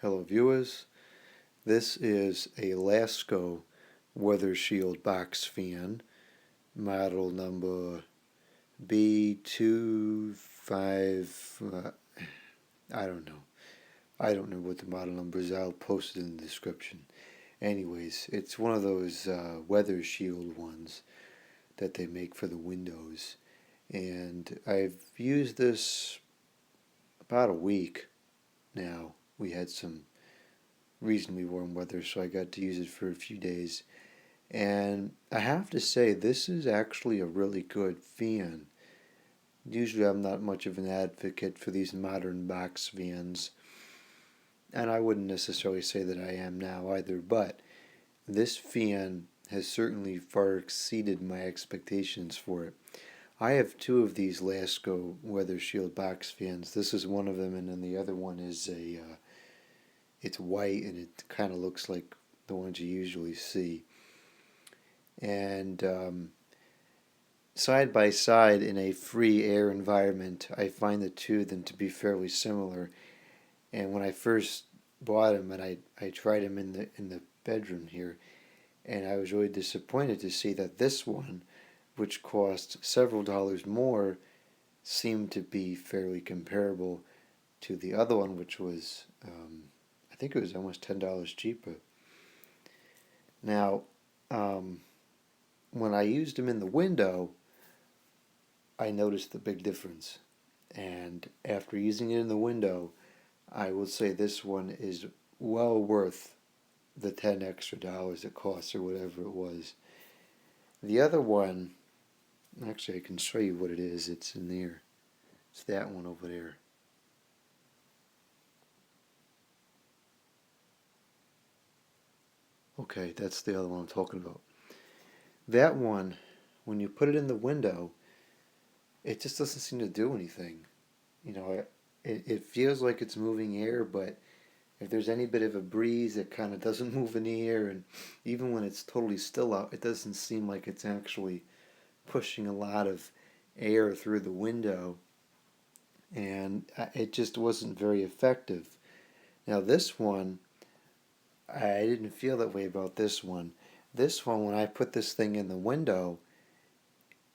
Hello viewers, this is a Lasko WeatherShield box fan, model number B205, I don't know. I don't know what the model number is, I'll post it in the description. Anyways, it's one of those WeatherShield ones that they make for the windows. And I've used this about a week now. We had some reasonably warm weather, so I got to use it for a few days. And I have to say, this is actually a really good fan. Usually I'm not much of an advocate for these modern box fans, and I wouldn't necessarily say that I am now either, but this fan has certainly far exceeded my expectations for it. I have two of these Lasko WeatherShield box fans. This is one of them, and then the other one is it's white, and it kind of looks like the ones you usually see. And side by side in a free air environment, I find the two of them to be fairly similar. And when I first bought them, and I tried them in the bedroom here, and I was really disappointed to see that this one, which cost several dollars more, seemed to be fairly comparable to the other one, which was I think it was almost $10 cheaper. Now, when I used them in the window, I noticed the big difference. And after using it in the window, I will say this one is well worth the $10 extra it costs or whatever it was. The other one, actually I can show you what it is. It's in there. It's that one over there. Okay, that's the other one I'm talking about. That one, when you put it in the window, it just doesn't seem to do anything. You know, it feels like it's moving air, but if there's any bit of a breeze, it kind of doesn't move any air, and even when it's totally still out, it doesn't seem like it's actually pushing a lot of air through the window, and it just wasn't very effective. Now this one, I didn't feel that way about this one. This one, when I put this thing in the window,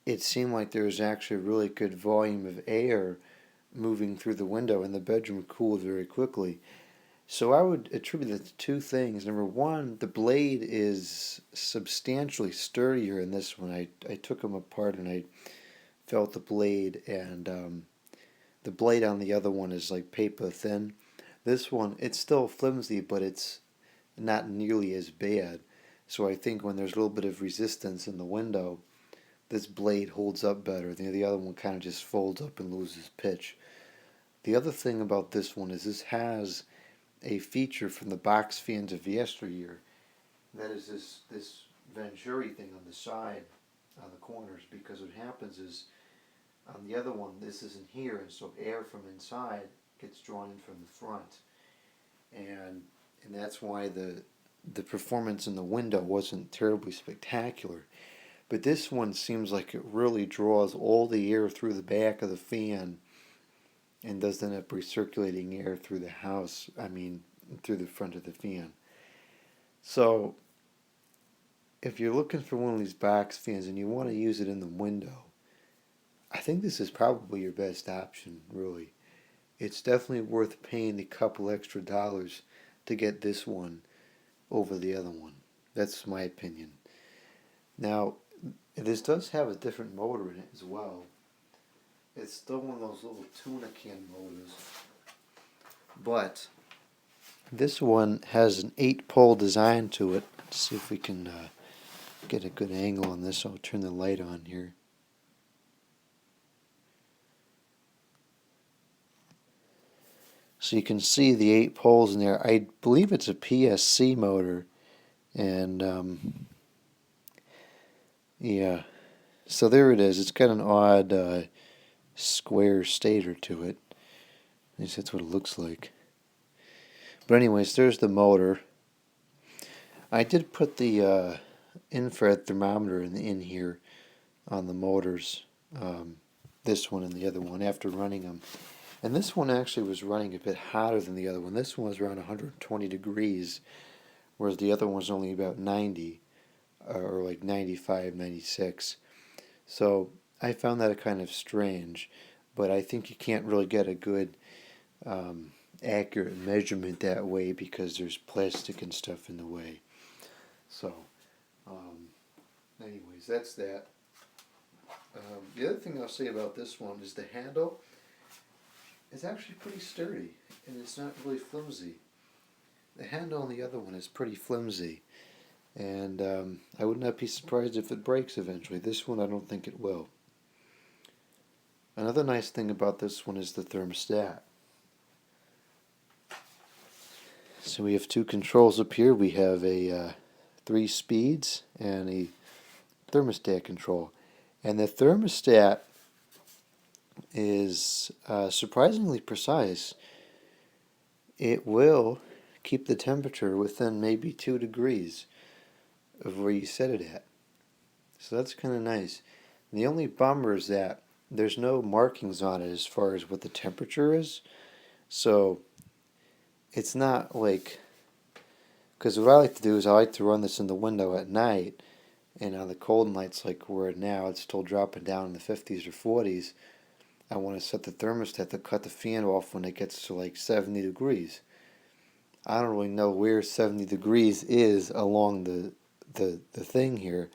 it seemed like there was actually a really good volume of air moving through the window, and the bedroom cooled very quickly. So I would attribute it to two things. Number one, the blade is substantially sturdier in this one. I took them apart and I felt the blade, and the blade on the other one is like paper thin. This one, it's still flimsy, but it's not nearly as bad. So I think when there's a little bit of resistance in the window, this blade holds up better. The other one kind of just folds up and loses pitch. The other thing about this one is this has a feature from the box fans of yesteryear. That is this Venturi thing on the side, on the corners, because what happens is on the other one, this isn't here, and so air from inside gets drawn in from the front. And that's why the performance in the window wasn't terribly spectacular. But this one seems like it really draws all the air through the back of the fan and does end up recirculating air through the house, through the front of the fan. So, if you're looking for one of these box fans and you want to use it in the window, I think this is probably your best option, really. It's definitely worth paying the couple extra dollars to get this one over the other one. That's my opinion. Now, this does have a different motor in it as well. It's still one of those little tuna can motors, but this one has an 8-pole design to it. Let's see if we can get a good angle on this. I'll turn the light on here. So you can see the 8 poles in there. I believe it's a PSC motor, and yeah, so there it is. It's got an odd square stator to it. At least that's what it looks like. But anyways, there's the motor. I did put the infrared thermometer in here on the motors, this one and the other one, after running them. And this one actually was running a bit hotter than the other one. This one was around 120 degrees, whereas the other one was only about 90, or like 95, 96. So I found that kind of strange, but I think you can't really get a good accurate measurement that way because there's plastic and stuff in the way. So, anyways, that's that. The other thing I'll say about this one is the handle is actually pretty sturdy and it's not really flimsy. The handle on the other one is pretty flimsy, and I would not be surprised if it breaks eventually. This one I don't think it will. Another nice thing about this one is the thermostat. So we have two controls up here. We have a 3 speeds and a thermostat control. And the thermostat is surprisingly precise. It will keep the temperature within maybe 2 degrees of where you set it at. So that's kind of nice. And the only bummer is that there's no markings on it as far as what the temperature is. So it's not like, because what I like to do is I like to run this in the window at night, and on the cold nights like we're at now, it's still dropping down in the 50s or 40s. I want to set the thermostat to cut the fan off when it gets to like 70 degrees. I don't really know where 70 degrees is along the thing here,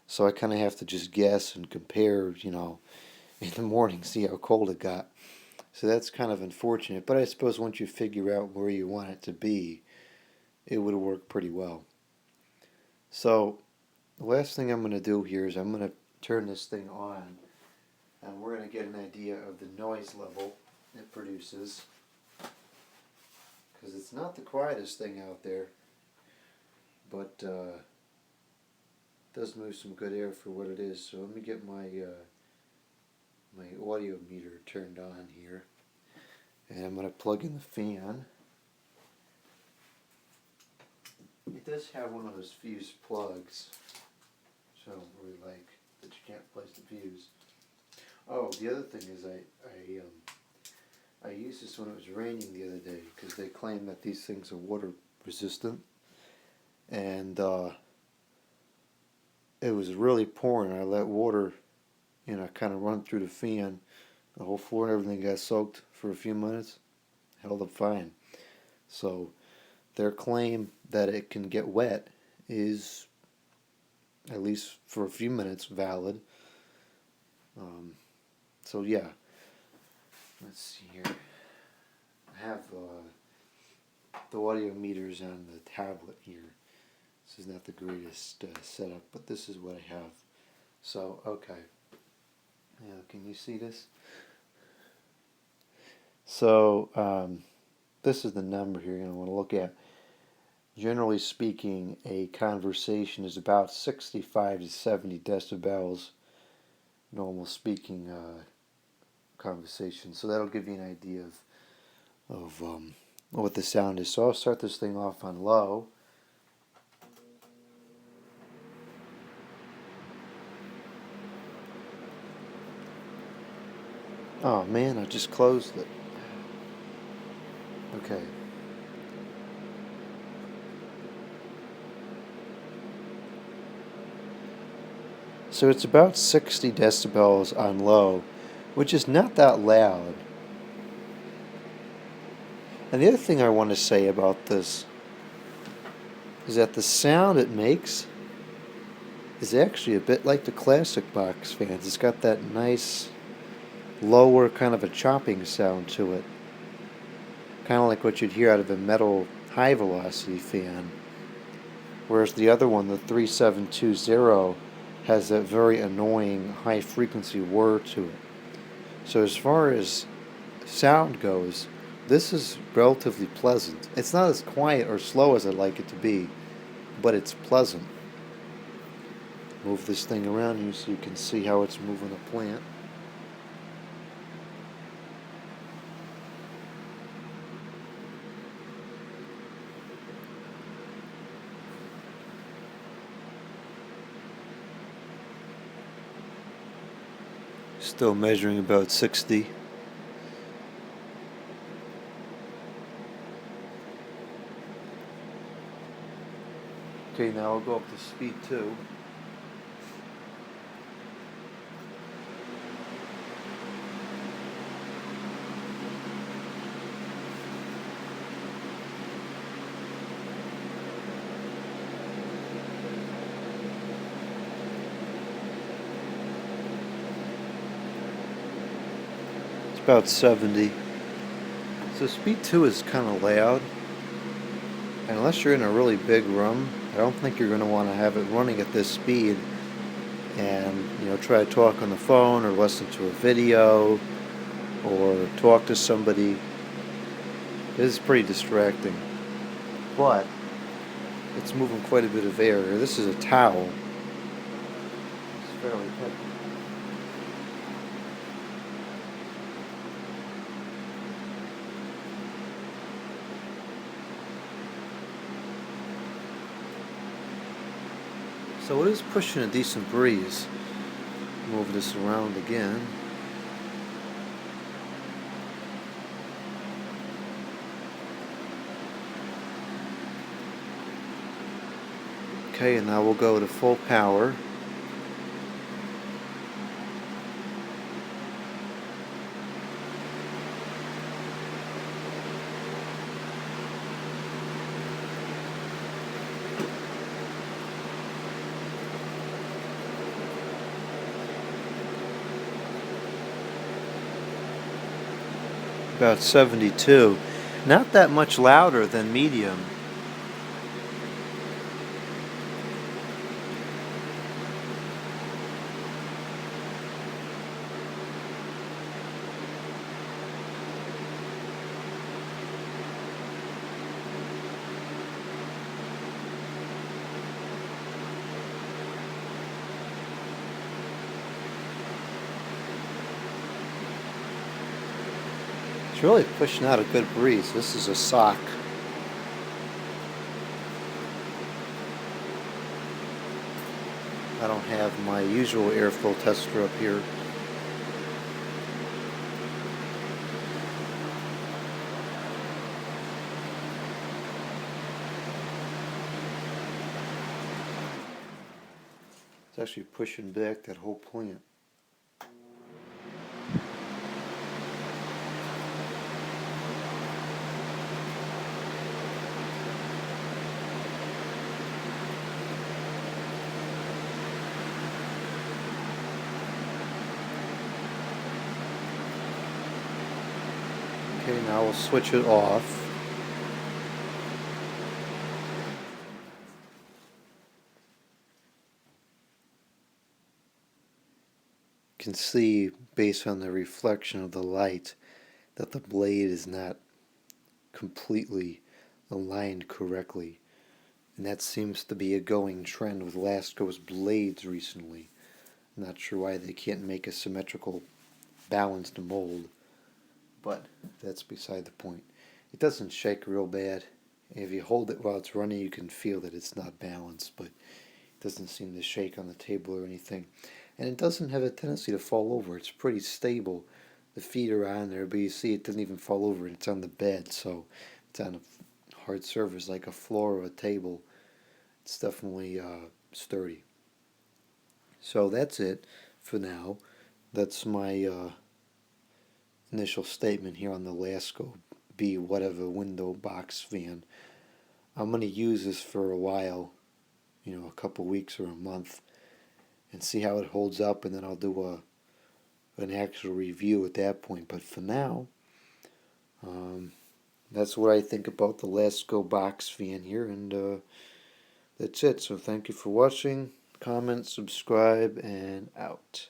so I kind of have to just guess and compare, in the morning, see how cold it got. So that's kind of unfortunate, but I suppose once you figure out where you want it to be, it would work pretty well. So the last thing I'm going to do here is I'm going to turn this thing on, and we're going to get an idea of the noise level it produces, because it's not the quietest thing out there, but does move some good air for what it is. So let me get my my audio meter turned on here, and I'm going to plug in the fan. It does have one of those fuse plugs, so really like that you can't place the fuse. Oh, the other thing is I used this when it was raining the other day because they claim that these things are water resistant, and it was really pouring. I let water, kind of run through the fan. The whole floor and everything got soaked for a few minutes. Held up fine. So their claim that it can get wet is, at least for a few minutes, valid. So yeah, let's see here. I have the audio meters on the tablet here. This is not the greatest setup, but this is what I have. So, okay. Now, can you see this? So, this is the number here you're going to want to look at. Generally speaking, a conversation is about 65 to 70 decibels. Normal speaking conversation. So that'll give you an idea of what the sound is. So I'll start this thing off on low. Oh man, I just closed it. Okay. So it's about 60 decibels on low, which is not that loud. And the other thing I want to say about this is that the sound it makes is actually a bit like the classic box fans. It's got that nice lower kind of a chopping sound to it. Kind of like what you'd hear out of a metal high velocity fan. Whereas the other one, the 3720, has that very annoying high frequency whir to it. So as far as sound goes, this is relatively pleasant. It's not as quiet or slow as I'd like it to be, but it's pleasant. Move this thing around here so you can see how it's moving the plant. Still measuring about 60. Okay, now I'll go up to speed 2. It's about 70. So speed 2 is kind of loud. And unless you're in a really big room, I don't think you're going to want to have it running at this speed and try to talk on the phone or listen to a video or talk to somebody. This is pretty distracting. But it's moving quite a bit of air. This is a towel. It's fairly heavy. So it is pushing a decent breeze. Move this around again. Okay, and now we'll go to full power. About 72. Not that much louder than medium. It's really pushing out a good breeze. This is a sock. I don't have my usual airflow tester up here. It's actually pushing back that whole plant. Okay, now we'll switch it off. You can see, based on the reflection of the light, that the blade is not completely aligned correctly. And that seems to be a going trend with Lasko's blades recently. I'm not sure why they can't make a symmetrical, balanced mold, but that's beside the point. It doesn't shake real bad. If you hold it while it's running, you can feel that it's not balanced, but it doesn't seem to shake on the table or anything. And it doesn't have a tendency to fall over. It's pretty stable. The feet are on there, but you see it doesn't even fall over, and it's on the bed, so it's on a hard surface like a floor or a table. It's definitely sturdy. So that's it for now. That's my initial statement here on the Lasko B whatever window box fan. I'm going to use this for a while, a couple weeks or a month, and see how it holds up, and then I'll do an actual review at that point. But for now, that's what I think about the Lasko box fan here, and that's it. So thank you for watching. Comment, subscribe, and out.